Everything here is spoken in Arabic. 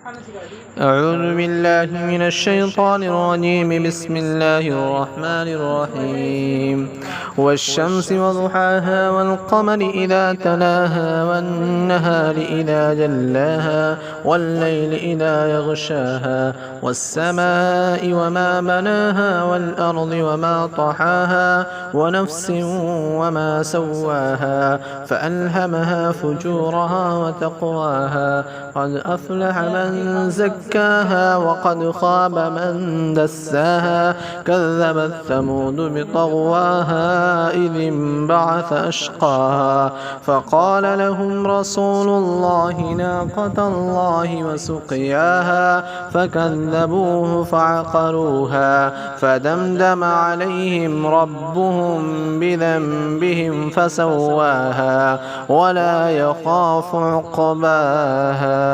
أعوذ بالله من الشيطان الرجيم. بسم الله الرحمن الرحيم. والشمس وضحاها والقمر إذا تلاها والنهار إذا جلاها والليل إذا يغشاها والسماء وما بناها والأرض وما طحاها ونفس وما سواها فألهمها فجورها وتقواها. قد أفلح من زكاها وقد خاب من دساها. كذبت ثمود بطغواها إذ انبعث أشقاها فقال لهم رسول الله ناقة الله وسقياها فكذبوه فعقروها فدمدم عليهم ربهم بذنبهم فسواها ولا يخاف عقباها.